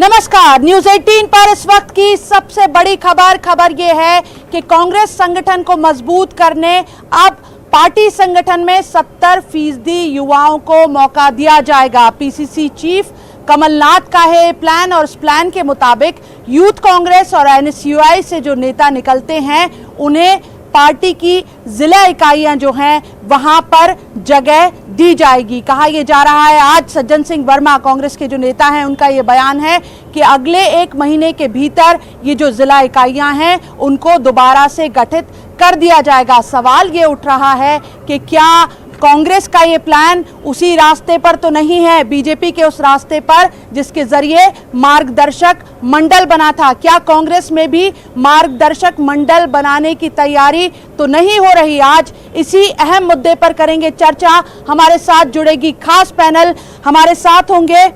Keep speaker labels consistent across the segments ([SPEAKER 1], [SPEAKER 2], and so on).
[SPEAKER 1] नमस्कार, न्यूज 18 पर इस वक्त की सबसे बड़ी खबर ये है कि कांग्रेस संगठन को मजबूत करने अब पार्टी संगठन में 70% युवाओं को मौका दिया जाएगा। पीसीसी चीफ कमलनाथ का है प्लान और इस प्लान के मुताबिक यूथ कांग्रेस और एनएसयूआई से जो नेता निकलते हैं उन्हें पार्टी की जिला इकाइयां जो हैं वहां पर जगह दी जाएगी। कहा यह जा रहा है, आज सज्जन सिंह वर्मा कांग्रेस के जो नेता हैं उनका ये बयान है कि अगले 1 महीने के भीतर ये जो जिला इकाइयां हैं उनको दोबारा से गठित कर दिया जाएगा। सवाल ये उठ रहा है कि क्या कांग्रेस का ये प्लान उसी रास्ते पर तो नहीं है, बीजेपी के उस रास्ते पर जिसके जरिए मार्गदर्शक मंडल बना था। क्या कांग्रेस में भी मार्गदर्शक मंडल बनाने की तैयारी तो नहीं हो रही? आज इसी अहम मुद्दे पर करेंगे चर्चा। हमारे साथ जुड़ेगी खास पैनल। हमारे साथ होंगे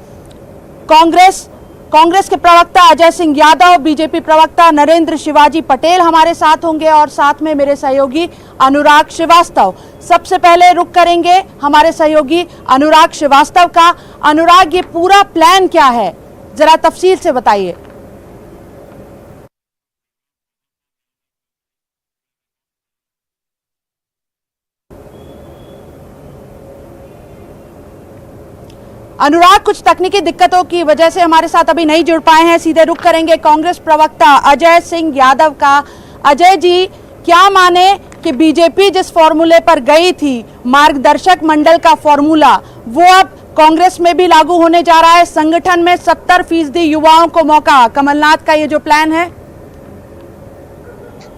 [SPEAKER 1] कांग्रेस के प्रवक्ता अजय सिंह यादव, बीजेपी प्रवक्ता नरेंद्र शिवाजी पटेल हमारे साथ होंगे और साथ में मेरे सहयोगी अनुराग श्रीवास्तव। सबसे पहले रुख करेंगे हमारे सहयोगी अनुराग श्रीवास्तव का। अनुराग, ये पूरा प्लान क्या है, जरा तफसील से बताइए। अनुराग, कुछ तकनीकी दिक्कतों की वजह से हमारे साथ अभी नहीं जुड़ पाए हैं। सीधे रुख करेंगे कांग्रेस प्रवक्ता अजय सिंह यादव का। अजय जी, क्या माने कि बीजेपी जिस फॉर्मूले पर गई थी, मार्गदर्शक मंडल का फॉर्मूला, वो अब कांग्रेस में भी लागू होने जा रहा है? संगठन में 70% युवाओं को मौका, कमलनाथ का ये जो प्लान है।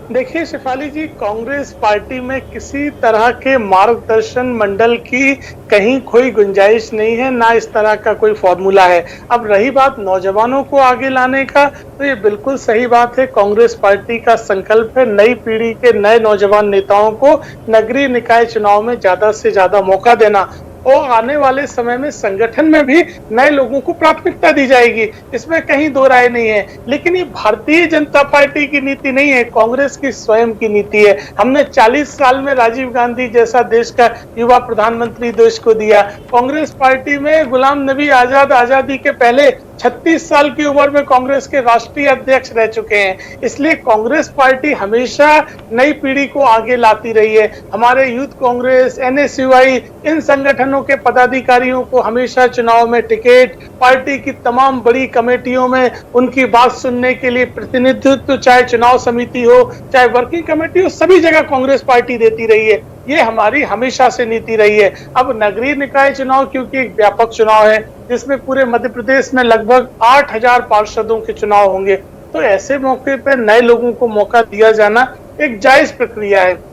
[SPEAKER 2] देखिए शेफाली जी, कांग्रेस पार्टी में किसी तरह के मार्गदर्शन मंडल की कहीं कोई गुंजाइश नहीं है, ना इस तरह का कोई फॉर्मूला है। अब रही बात नौजवानों को आगे लाने का, तो ये बिल्कुल सही बात है। कांग्रेस पार्टी का संकल्प है नई पीढ़ी के नए नौजवान नेताओं को नगरीय निकाय चुनाव में ज्यादा से ज्यादा मौका देना और आने वाले समय में संगठन में भी नए लोगों को प्राथमिकता दी जाएगी, इसमें कहीं दो राय नहीं है। लेकिन ये भारतीय जनता पार्टी की नीति नहीं है, कांग्रेस की स्वयं की नीति है। हमने 40 साल में राजीव गांधी जैसा देश का युवा प्रधानमंत्री देश को दिया। कांग्रेस पार्टी में गुलाम नबी आजाद आजादी के पहले 36 साल की उम्र में कांग्रेस के राष्ट्रीय अध्यक्ष रह चुके हैं। इसलिए कांग्रेस पार्टी हमेशा नई पीढ़ी को आगे लाती रही है। हमारे यूथ कांग्रेस, एनएसयूआई, इन संगठनों के पदाधिकारियों को हमेशा चुनाव में टिकट, पार्टी की तमाम बड़ी कमेटियों में उनकी बात सुनने के लिए प्रतिनिधित्व, चाहे चुनाव समिति हो चाहे वर्किंग कमेटी हो, सभी जगह कांग्रेस पार्टी देती रही है। ये हमारी हमेशा से नीति रही है। अब नगरीय निकाय चुनाव क्योंकि एक व्यापक चुनाव है जिसमें पूरे मध्य प्रदेश में लगभग 8000 पार्षदों के चुनाव होंगे, तो ऐसे मौके पर नए लोगों को मौका दिया जाना एक जायज प्रक्रिया है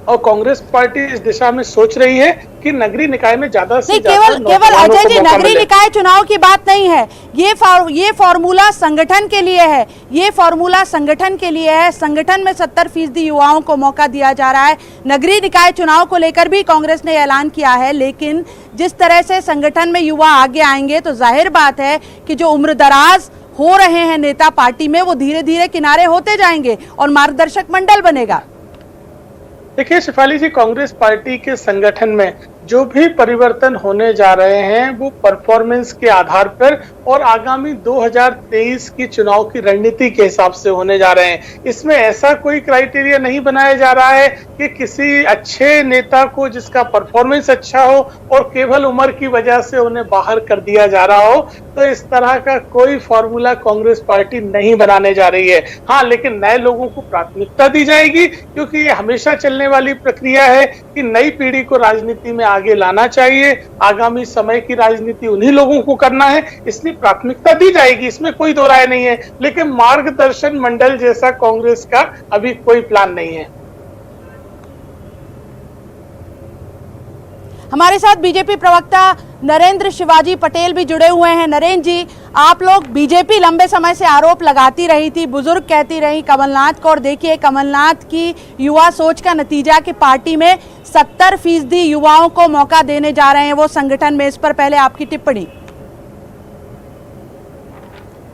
[SPEAKER 2] और कांग्रेस पार्टी इस दिशा में सोच रही है कि नगरीय निकाय में ज्यादा से ज्यादा
[SPEAKER 1] केवल अजय जी, नगरीय निकाय चुनाव की बात नहीं है, ये फॉर्मूला संगठन के लिए है। ये फॉर्मूला संगठन के लिए है। संगठन में 70% युवाओं को मौका दिया जा रहा है। नगरीय निकाय चुनाव को लेकर भी कांग्रेस ने ऐलान किया है, लेकिन जिस तरह से संगठन में युवा आगे आएंगे तो जाहिर बात है कि जो उम्रदराज हो रहे हैं नेता पार्टी में, वो धीरे धीरे किनारे होते जाएंगे और मार्गदर्शक मंडल बनेगा।
[SPEAKER 2] देखिए शेफाली जी, कांग्रेस पार्टी के संगठन में जो भी परिवर्तन होने जा रहे हैं वो परफॉर्मेंस के आधार पर और आगामी 2023 की चुनाव की रणनीति के हिसाब से होने जा रहे हैं। इसमें ऐसा कोई क्राइटेरिया नहीं बनाया जा रहा है कि किसी अच्छे नेता को जिसका परफॉर्मेंस अच्छा हो और केवल उम्र की वजह से उन्हें बाहर कर दिया जा रहा हो। तो इस तरह का कोई फॉर्मूला कांग्रेस पार्टी नहीं बनाने जा रही है। हाँ, लेकिन नए लोगों को प्राथमिकता दी जाएगी क्योंकि ये हमेशा चलने वाली प्रक्रिया है कि नई पीढ़ी को राजनीति में आगे लाना चाहिए। आगामी समय की राजनीति उन्हीं लोगों को करना है, इसलिए प्राथमिकता दी जाएगी, इसमें कोई दो राय नहीं है। लेकिन मार्गदर्शन मंडल जैसा कांग्रेस का अभी कोई प्लान नहीं है।
[SPEAKER 1] हमारे साथ बीजेपी प्रवक्ता नरेंद्र शिवाजी पटेल भी जुड़े हुए हैं। नरेंद्र जी, आप लोग, बीजेपी लंबे समय से आरोप लगाती रही थी, बुजुर्ग कहती रही कमलनाथ को, और देखिए कमलनाथ की युवा सोच का नतीजा कि पार्टी में 70% युवाओं को मौका देने जा रहे हैं वो संगठन में। इस पर पहले आपकी टिप्पणी।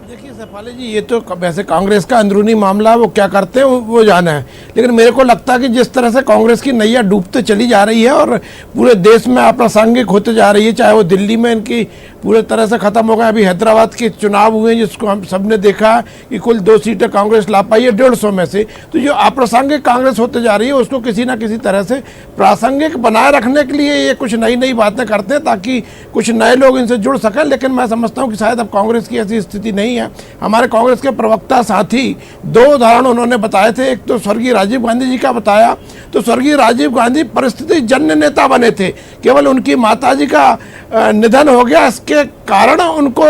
[SPEAKER 3] देखिए शेफाली जी, ये तो वैसे कांग्रेस का अंदरूनी मामला है, वो क्या करते हैं वो जाना है, लेकिन मेरे को लगता है कि जिस तरह से कांग्रेस की नैया डूबते चली जा रही है और पूरे देश में अप्रासंगिक होते जा रही है, चाहे वो दिल्ली में इनकी पूरे तरह से खत्म हो गया, अभी हैदराबाद के चुनाव हुए जिसको हम सबने देखा कि कुल 2 सीटें कांग्रेस ला पाई है 150 में से। तो जो अप्रासंगिक कांग्रेस होते जा रही है उसको किसी ना किसी तरह से प्रासंगिक बनाए रखने के लिए ये कुछ नई नई बातें करते हैं ताकि कुछ नए लोग इनसे जुड़ सकें। लेकिन मैं समझता हूँ कि शायद अब कांग्रेस की ऐसी स्थिति नहीं है। हमारे कांग्रेस के प्रवक्ता साथी 2 उदाहरण उन्होंने बताए थे, एक तो स्वर्गीय राजीव गांधी जी का बताया, तो स्वर्गीय राजीव गांधी परिस्थिति जन्य नेता बने थे, केवल उनकी माताजी का निधन हो गया, इसके कारण उनको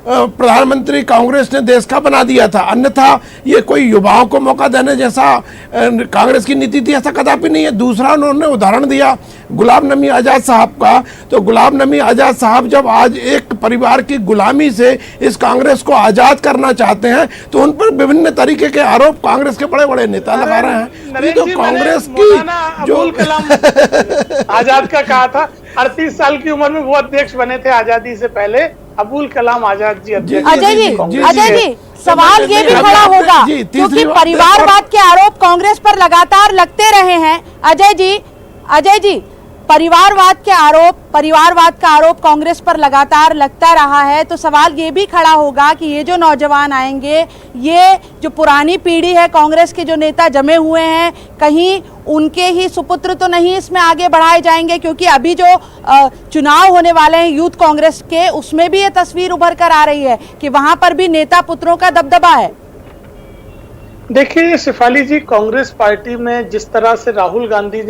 [SPEAKER 3] प्रधानमंत्री कांग्रेस ने देश का बना दिया था, अन्यथा ये कोई युवाओं को मौका देने जैसा कांग्रेस की नीति थी, ऐसा कदापि नहीं है। दूसरा उन्होंने उदाहरण दिया गुलाम नबी आज़ाद साहब का, तो गुलाम नबी आज़ाद साहब जब आज एक परिवार की गुलामी से इस कांग्रेस को आज़ाद करना चाहते हैं तो उन पर विभिन्न तरीके के आरोप कांग्रेस के बड़े बड़े नेता लगा रहे हैं। तो कांग्रेस की जो
[SPEAKER 2] आजाद का कहा था, 38 साल की उम्र में वो अध्यक्ष बने थे आजादी से पहले, अबुल कलाम आजाद जी अध्यक्ष।
[SPEAKER 1] अजय जी सवाल ये भी खड़ा होगा क्योंकि परिवारवाद के आरोप कांग्रेस पर लगातार लगते रहे हैं। अजय जी परिवारवाद का आरोप कांग्रेस पर लगातार लगता रहा है, तो सवाल ये भी खड़ा होगा कि ये जो नौजवान आएंगे, ये जो पुरानी पीढ़ी है कांग्रेस के जो नेता जमे हुए हैं, कहीं उनके ही सुपुत्र तो नहीं इसमें आगे बढ़ाए जाएंगे? क्योंकि अभी जो चुनाव होने वाले हैं यूथ कांग्रेस के, उसमें भी ये तस्वीर उभर कर आ रही है कि वहां पर भी नेता पुत्रों का दबदबा है।
[SPEAKER 2] देखिए शेफाली जी, कांग्रेस पार्टी में जिस तरह से राहुल गांधी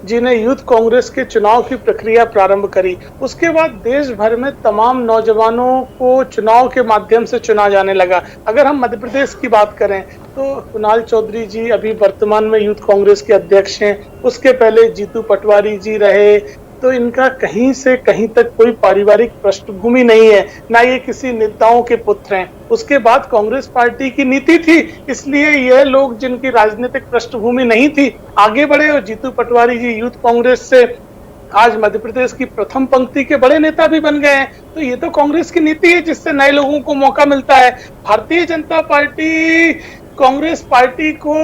[SPEAKER 2] जी ने यूथ कांग्रेस के चुनाव की प्रक्रिया प्रारंभ करी, उसके बाद देश भर में तमाम नौजवानों को चुनाव के माध्यम से चुना जाने लगा। अगर हम मध्य प्रदेश की बात करें तो कुणाल चौधरी जी अभी वर्तमान में यूथ कांग्रेस के अध्यक्ष हैं, उसके पहले जीतू पटवारी जी रहे, तो इनका कहीं से कहीं तक कोई पारिवारिक पृष्ठभूमि नहीं है, ना ये किसी नेताओं के पुत्र हैं। उसके बाद कांग्रेस पार्टी की नीति थी, इसलिए यह लोग जिनकी राजनीतिक पृष्ठभूमि नहीं थी आगे बढ़े, और जीतू पटवारी जी यूथ कांग्रेस से आज मध्य प्रदेश की प्रथम पंक्ति के बड़े नेता भी बन गए हैं। तो ये तो कांग्रेस की नीति है जिससे नए लोगों को मौका मिलता है। भारतीय जनता पार्टी कांग्रेस पार्टी को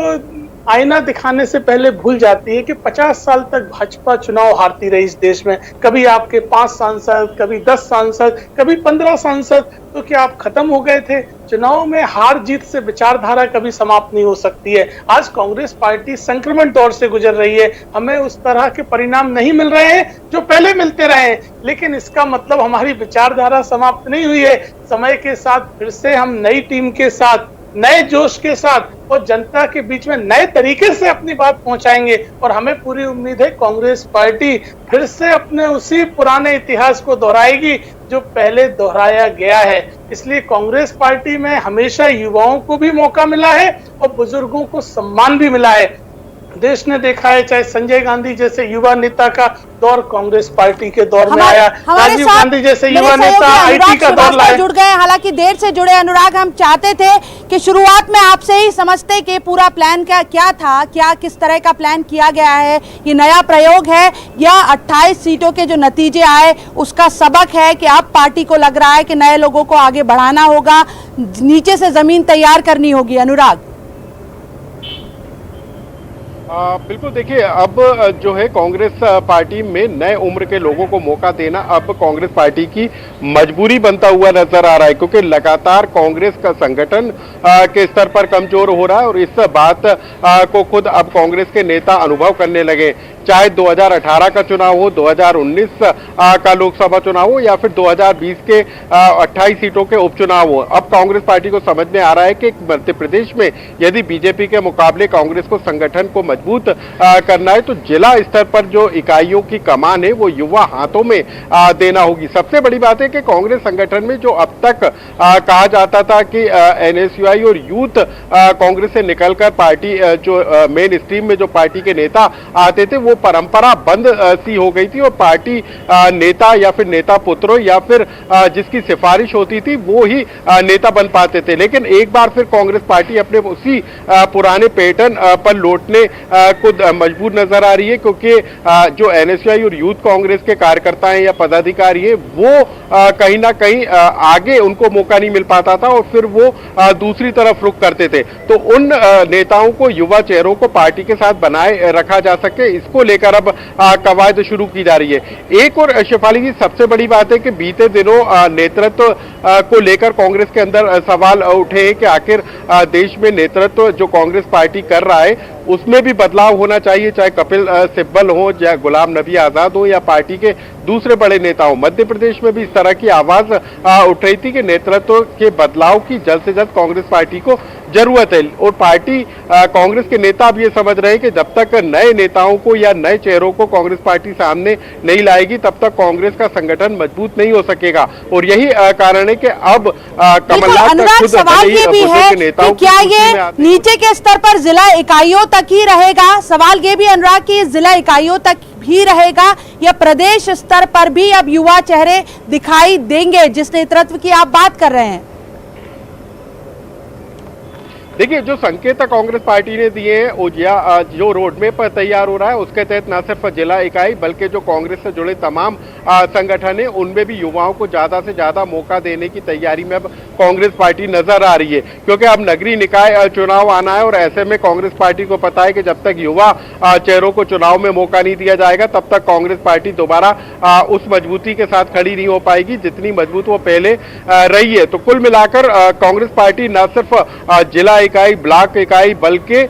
[SPEAKER 2] आईना दिखाने से पहले भूल जाती है कि 50 साल तक भाजपा चुनाव हारती रही इस देश में। कभी आपके 5 सांसद, कभी 10 सांसद, कभी 15 सांसद, तो क्या आप खत्म हो गए थे? चुनाव में हार जीत से विचारधारा कभी समाप्त नहीं हो सकती है। आज कांग्रेस पार्टी संक्रमण दौर से गुजर रही है, हमें उस तरह के परिणाम नहीं मिल रहे हैं जो पहले मिलते रहे हैं, लेकिन इसका मतलब हमारी विचारधारा समाप्त नहीं हुई है। समय के साथ फिर से हम नई टीम के साथ, नए जोश के साथ और जनता के बीच में नए तरीके से अपनी बात पहुंचाएंगे, और हमें पूरी उम्मीद है कांग्रेस पार्टी फिर से अपने उसी पुराने इतिहास को दोहराएगी जो पहले दोहराया गया है। इसलिए कांग्रेस पार्टी में हमेशा युवाओं को भी मौका मिला है और बुजुर्गों को सम्मान भी मिला है। देश ने देखा है, चाहे संजय गांधी जैसे युवा नेता का दौर कांग्रेस पार्टी के दौर में आया, राजीव गांधी जैसे युवा नेता आईटी का दौर लाए।
[SPEAKER 1] जुड़ गए, हालांकि देर से जुड़े। अनुराग, हम चाहते थे कि शुरुआत में आपसे ही समझते कि पूरा प्लान क्या था, क्या किस तरह का प्लान किया गया है, ये नया प्रयोग है या 28 सीटों के जो नतीजे आए उसका सबक है कि अब पार्टी को लग रहा है कि नए लोगों को आगे बढ़ाना होगा, नीचे से जमीन तैयार करनी होगी? अनुराग
[SPEAKER 4] बिल्कुल, देखिए अब जो है कांग्रेस पार्टी में नए उम्र के लोगों को मौका देना अब कांग्रेस पार्टी की मजबूरी बनता हुआ नजर आ रहा है, क्योंकि लगातार कांग्रेस का संगठन के स्तर पर कमजोर हो रहा है और इस बात को खुद अब कांग्रेस के नेता अनुभव करने लगे। चाहे 2018 का चुनाव हो, 2019 का लोकसभा चुनाव हो या फिर 2020 के 28 सीटों के उपचुनाव हो, अब कांग्रेस पार्टी को समझ में आ रहा है कि मध्य प्रदेश में यदि बीजेपी के मुकाबले कांग्रेस को संगठन को मजबूत करना है तो जिला स्तर पर जो इकाइयों की कमान है वो युवा हाथों में देना होगी। सबसे बड़ी बात है कि कांग्रेस संगठन में जो अब तक कहा जाता था कि एनएसयूआई और यूथ कांग्रेस से निकलकर पार्टी जो मेन स्ट्रीम में जो पार्टी के नेता आते थे वो वो परंपरा बंद सी हो गई थी और पार्टी नेता या फिर नेता पुत्रों या फिर जिसकी सिफारिश होती थी वो ही नेता बन पाते थे। लेकिन एक बार फिर कांग्रेस पार्टी अपने उसी पुराने पैटर्न पर लौटने को मजबूर नजर आ रही है, क्योंकि जो एनएसयूआई और यूथ कांग्रेस के कार्यकर्ता हैं या पदाधिकारी हैं वो कहीं ना कहीं आगे उनको मौका नहीं मिल पाता था और फिर वो दूसरी तरफ रुख करते थे। तो उन नेताओं को, युवा चेहरों को पार्टी के साथ बनाए रखा जा सके, इसको लेकर अब कवायद शुरू की जा रही है। एक और शेफाली जी, सबसे बड़ी बात है कि बीते दिनों नेतृत्व को लेकर कांग्रेस के अंदर सवाल उठे हैं कि आखिर देश में नेतृत्व जो कांग्रेस पार्टी कर रहा है उसमें भी बदलाव होना चाहिए, चाहे कपिल सिब्बल हो, चाहे गुलाम नबी आजाद हो या पार्टी के दूसरे बड़े नेता हो। मध्य प्रदेश में भी इस तरह की आवाज उठ रही थी कि नेतृत्व के बदलाव की जल्द से जल्द कांग्रेस पार्टी को जरूरत है और पार्टी कांग्रेस के नेता अब ये समझ रहे हैं कि जब तक नए नेताओं को या नए चेहरों को कांग्रेस पार्टी सामने नहीं लाएगी तब तक कांग्रेस का संगठन मजबूत नहीं हो सकेगा। और यही कारण है कि अब कमलनाथ खुद
[SPEAKER 1] सवाल ये भी है कि क्या ये नीचे के स्तर पर जिला इकाइयों तक ही रहेगा? सवाल ये भी अनुराग की जिला इकाइयों तक भी रहेगा या प्रदेश स्तर पर भी अब युवा चेहरे दिखाई देंगे जिस नेतृत्व की आप बात कर रहे हैं?
[SPEAKER 4] देखिए, जो संकेत कांग्रेस पार्टी ने दिए हैं ओजिया जो रोड मैप तैयार हो रहा है उसके तहत न सिर्फ जिला इकाई बल्कि जो कांग्रेस से जुड़े तमाम संगठन है उनमें भी युवाओं को ज्यादा से ज्यादा मौका देने की तैयारी में अब कांग्रेस पार्टी नजर आ रही है, क्योंकि अब नगरीय निकाय चुनाव आना है और ऐसे में कांग्रेस पार्टी को पता है कि जब तक युवा चेहरों को चुनाव में मौका नहीं दिया जाएगा तब तक कांग्रेस पार्टी दोबारा उस मजबूती के साथ खड़ी नहीं हो पाएगी जितनी मजबूत वो पहले रही है। तो कुल मिलाकर कांग्रेस पार्टी न सिर्फ जिला इकाई, ब्लॉक इकाई बल्कि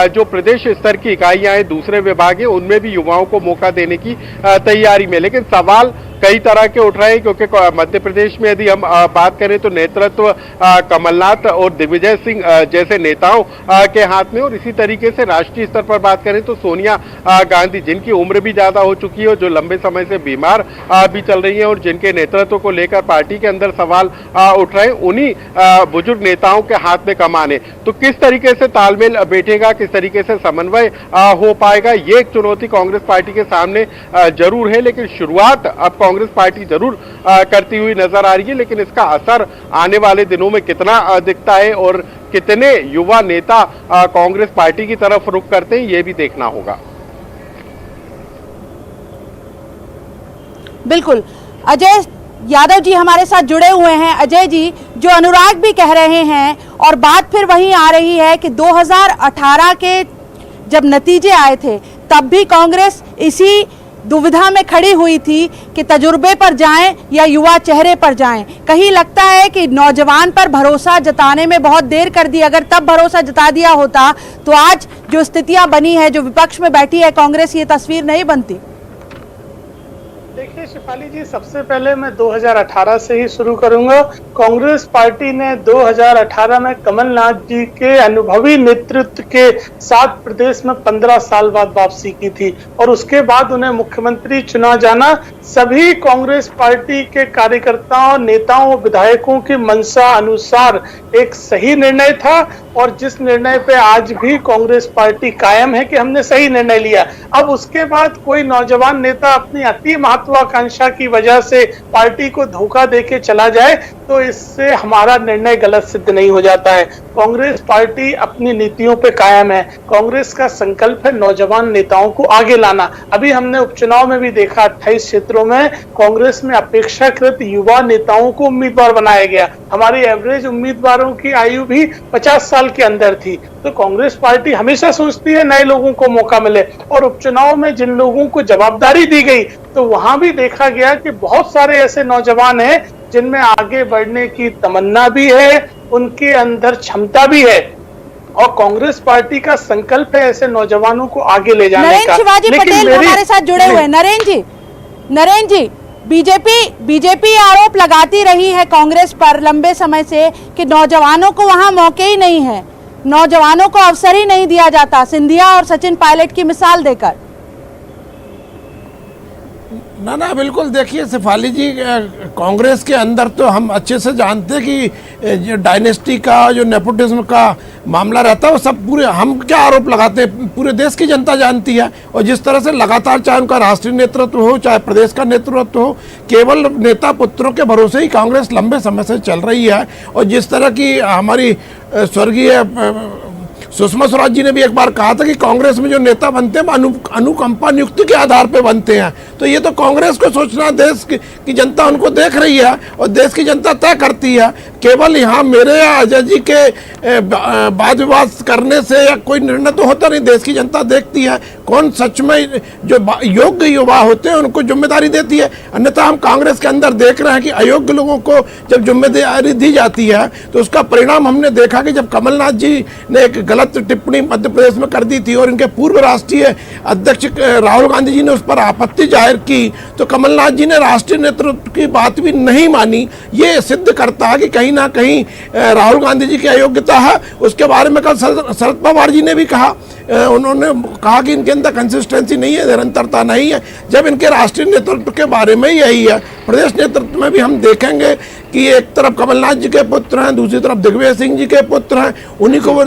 [SPEAKER 4] जो प्रदेश स्तर की इकाइयां हैं, दूसरे विभाग हैं, उनमें भी युवाओं को मौका देने की तैयारी में। लेकिन सवाल कई तरह के उठ रहे हैं, क्योंकि मध्य प्रदेश में यदि हम बात करें तो नेतृत्व कमलनाथ और दिग्विजय सिंह जैसे नेताओं के हाथ में, और इसी तरीके से राष्ट्रीय स्तर पर बात करें तो सोनिया गांधी, जिनकी उम्र भी ज्यादा हो चुकी है और जो लंबे समय से बीमार भी चल रही है और जिनके नेतृत्व को लेकर पार्टी के अंदर सवाल उठ रहे हैं, उन्हीं बुजुर्ग नेताओं के हाथ में कमान है। तो किस तरीके से तालमेल बैठेगा, किस तरीके से समन्वय हो पाएगा, ये एक चुनौती कांग्रेस पार्टी के सामने जरूर है। लेकिन शुरुआत अब कांग्रेस पार्टी जरूर करती हुई नजर आ रही है, लेकिन इसका असर आने वाले दिनों में कितना दिखता है और कितने युवा नेता कांग्रेस पार्टी की तरफ रुख करते हैं, ये भी देखना होगा।
[SPEAKER 1] बिल्कुल, अजय यादव जी हमारे साथ जुड़े हुए हैं। अजय जी, जो अनुराग भी कह रहे हैं और बात फिर वहीं आ रही है कि 2018 के जब नतीजे आए थे तब भी कांग्रेस इसी दुविधा में खड़ी हुई थी कि तजुर्बे पर जाएं या युवा चेहरे पर जाएं। कहीं लगता है कि नौजवान पर भरोसा जताने में बहुत देर कर दी, अगर तब भरोसा जता दिया होता तो आज जो स्थितियां बनी है, जो विपक्ष में बैठी है कांग्रेस, ये तस्वीर नहीं बनती।
[SPEAKER 2] देखिए शेफाली जी, सबसे पहले मैं 2018 से ही शुरू करूंगा। कांग्रेस पार्टी ने 2018 में कमलनाथ जी के अनुभवी नेतृत्व के साथ प्रदेश में 15 साल बाद वापसी की थी और उसके बाद उन्हें मुख्यमंत्री चुना जाना सभी कांग्रेस पार्टी के कार्यकर्ताओं, नेताओं, विधायकों की मंशा अनुसार एक सही निर्णय था और जिस निर्णय पे आज भी कांग्रेस पार्टी कायम है कि हमने सही निर्णय लिया। अब उसके बाद कोई नौजवान नेता अपनी अति महत्वाकांक्षा की वजह से पार्टी को धोखा देके चला जाए तो इससे हमारा निर्णय गलत सिद्ध नहीं हो जाता है। कांग्रेस पार्टी अपनी नीतियों पे कायम है। कांग्रेस का संकल्प है नौजवान नेताओं को आगे लाना। अभी हमने उपचुनाव में भी देखा 28 क्षेत्रों में कांग्रेस में अपेक्षाकृत युवा नेताओं को उम्मीदवार बनाया गया। हमारी एवरेज उम्मीदवारों की आयु भी 50 साल के अंदर थी। तो कांग्रेस पार्टी हमेशा सोचती है नए लोगों को मौका मिले और उपचुनाव में जिन लोगों को जवाबदारी दी गई तो वहां भी देखा गया कि बहुत सारे ऐसे नौजवान हैं जिनमें आगे बढ़ने की तमन्ना भी है, उनके अंदर क्षमता भी है और कांग्रेस पार्टी का संकल्प है ऐसे नौजवानों को आगे ले जाने का।
[SPEAKER 1] नरेंद्र शिवाजी पटेल हमारे साथ जुड़े हुए हैं। नरेंद्र जी, बीजेपी आरोप लगाती रही है कांग्रेस पर लंबे समय से कि नौजवानों को वहां मौके ही नहीं है, नौजवानों को अवसर ही नहीं दिया जाता, सिंधिया और सचिन पायलट की मिसाल देकर।
[SPEAKER 3] ना ना बिल्कुल, देखिए शेफाली जी, कांग्रेस के अंदर तो हम अच्छे से जानते हैं कि जो डायनेस्टी का, जो नेपोटिज्म का मामला रहता है वो सब पूरे, हम क्या आरोप लगाते हैं पूरे देश की जनता जानती है। और जिस तरह से लगातार चाहे उनका राष्ट्रीय नेतृत्व हो चाहे प्रदेश का नेतृत्व हो, केवल नेता पुत्रों के भरोसे ही कांग्रेस लंबे समय से चल रही है। और जिस तरह की हमारी स्वर्गीय सुषमा स्वराज जी ने भी एक बार कहा था कि कांग्रेस में जो नेता बनते हैं अनुकंपा नियुक्ति के आधार पर बनते हैं। तो ये तो कांग्रेस को सोचना, देश की जनता उनको देख रही है और देश की जनता तय करती है। केवल यहाँ मेरे या अजय जी के वाद विवाद करने से या कोई निर्णय तो होता नहीं, देश की जनता देखती है कौन सच में जो योग्य युवा होते हैं उनको जिम्मेदारी देती है। अन्यथा हम कांग्रेस के अंदर देख रहे हैं कि अयोग्य लोगों को जब जिम्मेदारी दी जाती है तो उसका परिणाम हमने देखा कि जब कमलनाथ जी ने एक गलत टिप्पणी मध्य प्रदेश में कर दी थी और इनके पूर्व राष्ट्रीय अध्यक्ष राहुल गांधी जी ने उस पर आपत्ति जाहिर की, तो कमलनाथ जी ने राष्ट्रीय नेतृत्व की बात भी नहीं मानी। ये सिद्ध करता है कि कहीं ना कहीं राहुल गांधी जी की अयोग्यता है। उसके बारे में कल शरद पवार जी ने भी कहा, उन्होंने कहा कि इनके अंदर कंसिस्टेंसी नहीं है, निरंतरता नहीं है। जब इनके राष्ट्रीय नेतृत्व के बारे में यही है, प्रदेश नेतृत्व में भी हम देखेंगे कि एक तरफ कमलनाथ जी के पुत्र हैं, दूसरी तरफ दिग्विजय सिंह जी के पुत्र हैं, उन्हीं को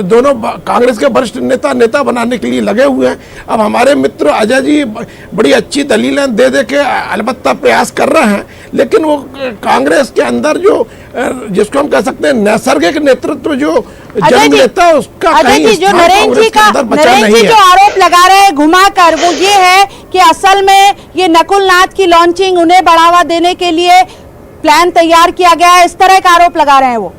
[SPEAKER 3] दोनों कांग्रेस के वरिष्ठ नेता बनाने के लिए लगे हुए हैं। अब हमारे मित्र अजय जी बड़ी अच्छी दलीलें दे के अलबत्ता प्रयास कर रहे हैं, लेकिन वो कांग्रेस के अंदर जो जिसको हम कह सकते हैं नैसर्गिक नेतृत्व जो जन्म लेता है उसका कहीं
[SPEAKER 1] जो नरेंद्र जी जो आरोप लगा रहे हैं घुमाकर, वो ये है कि असल में ये नकुल नाथ की लॉन्चिंग उन्हें बढ़ावा देने के लिए प्लान तैयार किया गया है, इस तरह का आरोप लगा रहे हैं वो।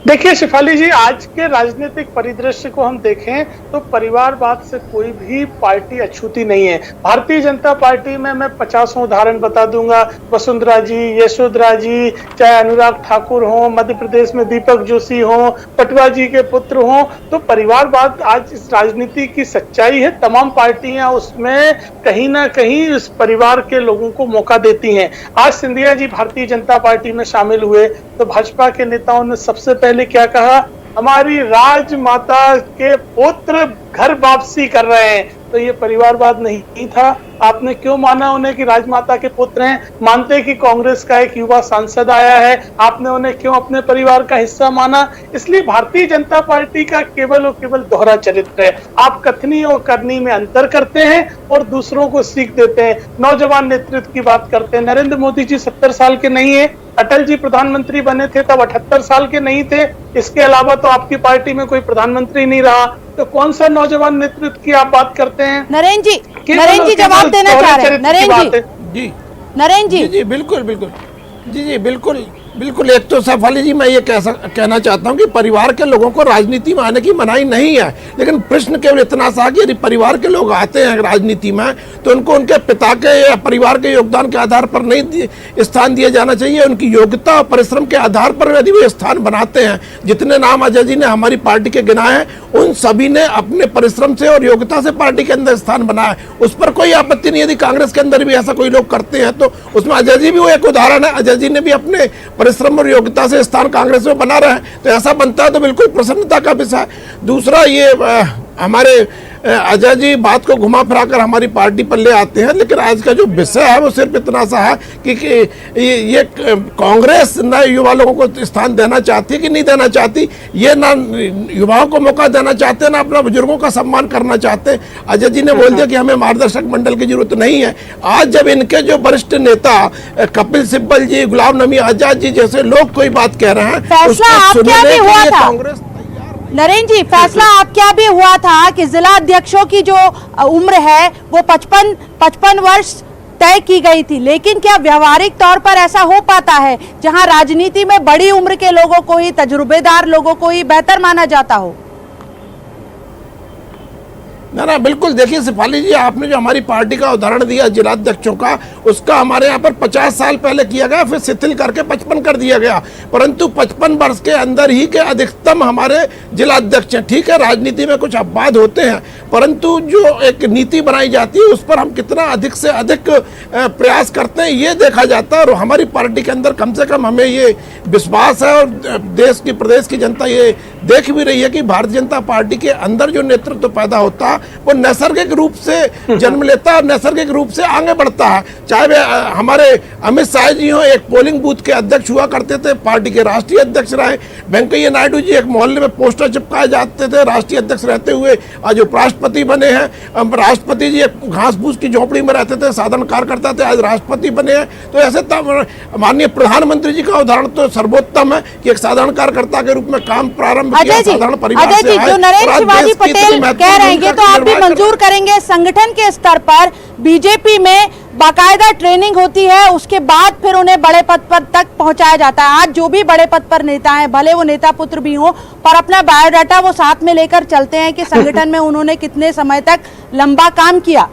[SPEAKER 2] देखिए शेफाली जी, आज के राजनीतिक परिदृश्य को हम देखें तो परिवारवाद से कोई भी पार्टी अछूती नहीं है। भारतीय जनता पार्टी में मैं 50 उदाहरण बता दूंगा, वसुंधरा जी, यशोधरा जी, चाहे अनुराग ठाकुर हो, मध्य प्रदेश में दीपक जोशी हो, पटवा जी के पुत्र हो, तो परिवारवाद आज इस राजनीति की सच्चाई है। तमाम पार्टियां उसमें कहीं ना कहीं इस परिवार के लोगों को मौका देती हैं। आज सिंधिया जी भारतीय जनता पार्टी में शामिल हुए तो भाजपा के नेताओं ने सबसे पहले क्या कहा, हमारी राजमाता के पुत्र घर वापसी कर रहे हैं। तो ये परिवारवाद नहीं था। आपने क्यों माना उन्हें कि राजमाता के पुत्र हैं? मानते कि कांग्रेस का एक युवा सांसद आया है, आपने उन्हें क्यों अपने परिवार का हिस्सा माना? इसलिए भारतीय जनता पार्टी का केवल और केवल दोहरा चरित्र है। आप कथनी और करनी में अंतर करते हैं और दूसरों को सीख देते हैं। नौजवान नेतृत्व की बात करते हैं। नरेंद्र मोदी जी 70 साल के नहीं है, अटल जी प्रधानमंत्री बने थे तब 78 साल के नहीं थे। इसके अलावा तो आपकी पार्टी में कोई प्रधानमंत्री नहीं रहा, तो कौन सा नौजवान नेतृत्व की आप बात करते हैं?
[SPEAKER 1] नरेंद्र जी जवाब देना चाह रहे हैं। नरेंद्र जी
[SPEAKER 3] जी बिल्कुल बिल्कुल, जी बिल्कुल बिल्कुल। एक तो शेफाली जी मैं ये कहना चाहता हूँ कि परिवार के लोगों को राजनीति में आने की मनाही नहीं है, लेकिन प्रश्न केवल इतना सा कि यदि परिवार के लोग आते हैं राजनीति में तो उनको उनके पिता के या परिवार के योगदान के आधार पर नहीं स्थान दिया जाना चाहिए, उनकी योग्यता और परिश्रम के आधार पर यदि वे स्थान बनाते हैं। जितने नाम अजय जी ने हमारी पार्टी के गिनाए हैं उन सभी ने अपने परिश्रम से और योग्यता से पार्टी के अंदर स्थान बनाया, उस पर कोई आपत्ति नहीं। यदि कांग्रेस के अंदर भी ऐसा कोई लोग करते हैं तो उसमें अजय जी भी वो एक उदाहरण है। अजय जी ने भी अपने परिश्रम और योग्यता से स्थान कांग्रेस में बना रहे हैं, तो ऐसा बनता है तो बिल्कुल प्रसन्नता का विषय। दूसरा, ये हमारे अजय जी बात को घुमा फिरा कर हमारी पार्टी पर ले आते हैं, लेकिन आज का जो विषय है वो सिर्फ इतना सा है कि ये कांग्रेस न युवा लोगों को स्थान देना चाहती है कि नहीं देना चाहती, ये ना युवाओं को मौका देना चाहते हैं ना अपना बुजुर्गों का सम्मान करना चाहते हैं। अजय जी ने बोल दिया कि हमें मार्गदर्शक मंडल की जरूरत नहीं है। आज जब इनके जो वरिष्ठ नेता कपिल सिब्बल जी, गुलाम नबी आजाद जी जैसे लोग कोई बात कह रहे हैं,
[SPEAKER 1] कांग्रेस नरेंद्र जी, फैसला आप क्या भी हुआ था कि जिला अध्यक्षों की जो उम्र है वो 55 वर्ष तय की गई थी, लेकिन क्या व्यवहारिक तौर पर ऐसा हो पाता है जहां राजनीति में बड़ी उम्र के लोगों को ही, तजुर्बेदार लोगों को ही बेहतर माना जाता हो?
[SPEAKER 3] ना बिल्कुल। देखिए शेफाली जी, आपने जो हमारी पार्टी का उदाहरण दिया जिलाध्यक्षों का, उसका हमारे यहाँ पर 50 साल पहले किया गया, फिर शिथिल करके 55 कर दिया गया, परंतु 55 वर्ष के अंदर ही के अधिकतम हमारे जिलाध्यक्ष हैं। ठीक है, राजनीति में कुछ अपवाद होते हैं, परंतु जो एक नीति बनाई जाती है उस पर हम कितना अधिक से अधिक प्रयास करते हैं ये देखा जाता है। और हमारी पार्टी के अंदर कम से कम हमें ये विश्वास है और देश की, प्रदेश की जनता ये देख भी रही है कि भारतीय जनता पार्टी के अंदर जो नेतृत्व पैदा होता है वो नैसर्गिक रूप से जन्म लेता है, नैसर्गिक रूप से आगे बढ़ता है। चाहे वे हमारे अमित शाह जी हो, एक पोलिंग बूथ के अध्यक्ष हुआ करते थे, पार्टी के राष्ट्रीय अध्यक्ष रहे। वेंकैया नायडू जी एक मोहल्ले में पोस्टर चिपकाए जाते थे, राष्ट्रीय अध्यक्ष रहते हुए आज जो राष्ट्रपति बने हैं। राष्ट्रपति जी एक घास फूस की झोपड़ी में रहते थे, साधारण कार्यकर्ता थे, आज राष्ट्रपति बने हैं। तो ऐसे माननीय प्रधानमंत्री जी का उदाहरण तो सर्वोत्तम है कि एक साधारण कार्यकर्ता के रूप में काम प्रारंभ किया, साधारण परिवार से आए।
[SPEAKER 1] जो नरेंद्र शिवाजी पटेल कह रहे हैं तो आप भी मंजूर करेंगे, संगठन के स्तर पर बीजेपी में बाकायदा ट्रेनिंग होती है, उसके बाद फिर उन्हें बड़े पद पर तक पहुंचाया जाता है। आज जो भी बड़े पद पर नेता हैं, भले वो नेता पुत्र भी हों, पर अपना बायोडाटा वो साथ में लेकर चलते हैं कि संगठन में उन्होंने कितने समय तक लंबा काम किया।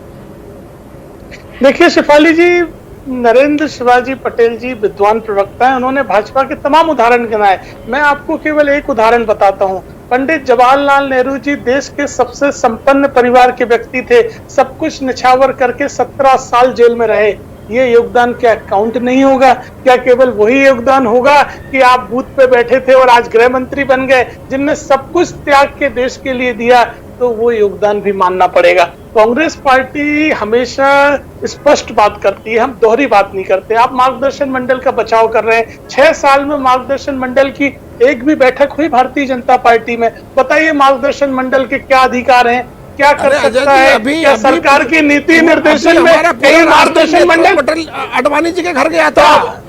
[SPEAKER 2] देखिए शिफाली जी, नरेंद्र शिवाजी पटेल जी विद्वान प्रवक्ता हैं, उन्होंने भाजपा के तमाम उदाहरण गिनाए। मैं आपको केवल एक उदाहरण बताता हूं। पंडित जवाहरलाल नेहरू जी देश के सबसे संपन्न परिवार के व्यक्ति थे, सब कुछ निछावर करके 17 साल जेल में रहे। ये योगदान क्या काउंट नहीं होगा? क्या केवल वही योगदान होगा कि आप बूथ पे बैठे थे और आज गृह मंत्री बन गए, जिनने सब कुछ त्याग के देश के लिए दिया? तो वो योगदान भी मानना पड़ेगा। कांग्रेस पार्टी हमेशा स्पष्ट बात करती है, हम दोहरी बात नहीं करते। आप मार्गदर्शन मंडल का बचाव कर रहे हैं। 6 साल में मार्गदर्शन मंडल की एक भी बैठक हुई भारतीय जनता पार्टी में? बताइए मार्गदर्शन मंडल के क्या अधिकार हैं, क्या कर सकता है? क्या सरकार की नीति निर्देशन में कहीं मार्गदर्शन मंडल
[SPEAKER 3] अडवाणी जी के घर गया था?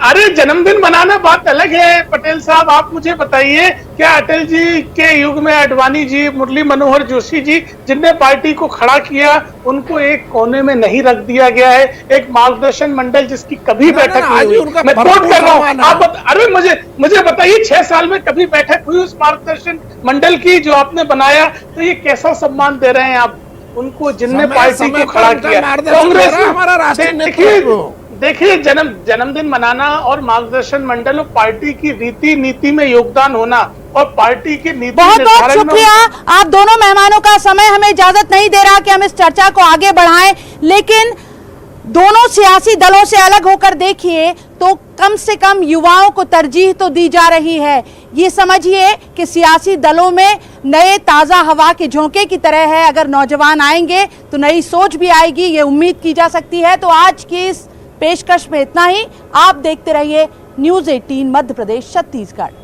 [SPEAKER 2] अरे जन्मदिन मनाना बात अलग है पटेल साहब। आप मुझे बताइए, क्या अटल जी के युग में अडवाणी जी, मुरली मनोहर जोशी जी, जिनने पार्टी को खड़ा किया, उनको एक कोने में नहीं रख दिया गया है? एक मार्गदर्शन मंडल जिसकी कभी बैठक नहीं हुई, मैं कोट कर रहा हूँ। आप अरे मुझे बताइए, 6 साल में कभी बैठक हुई उस मार्गदर्शन मंडल की जो आपने बनाया? तो ये कैसा सम्मान दे रहे हैं आप उनको, जिनने पार्टी को खड़ा किया? कांग्रेस देखिए, जन्मदिन मनाना और मार्गदर्शन मंडल और पार्टी की रीति नीति में योगदान होना और पार्टी की नीति
[SPEAKER 1] बहुत बहुत शुक्रिया। आप दोनों मेहमानों का समय हमें इजाजत नहीं दे रहा कि हम इस चर्चा को आगे बढ़ाएं, लेकिन दोनों सियासी दलों से अलग होकर देखिए तो कम से कम युवाओं को तरजीह तो दी जा रही है। ये समझिए कि सियासी दलों में नए ताज़ा हवा के झोंके की तरह है। अगर नौजवान आएंगे तो नई सोच भी आएगी, ये उम्मीद की जा सकती है। तो आज की इस पेशकश में इतना ही। आप देखते रहिए न्यूज़ 18 मध्य प्रदेश छत्तीसगढ़।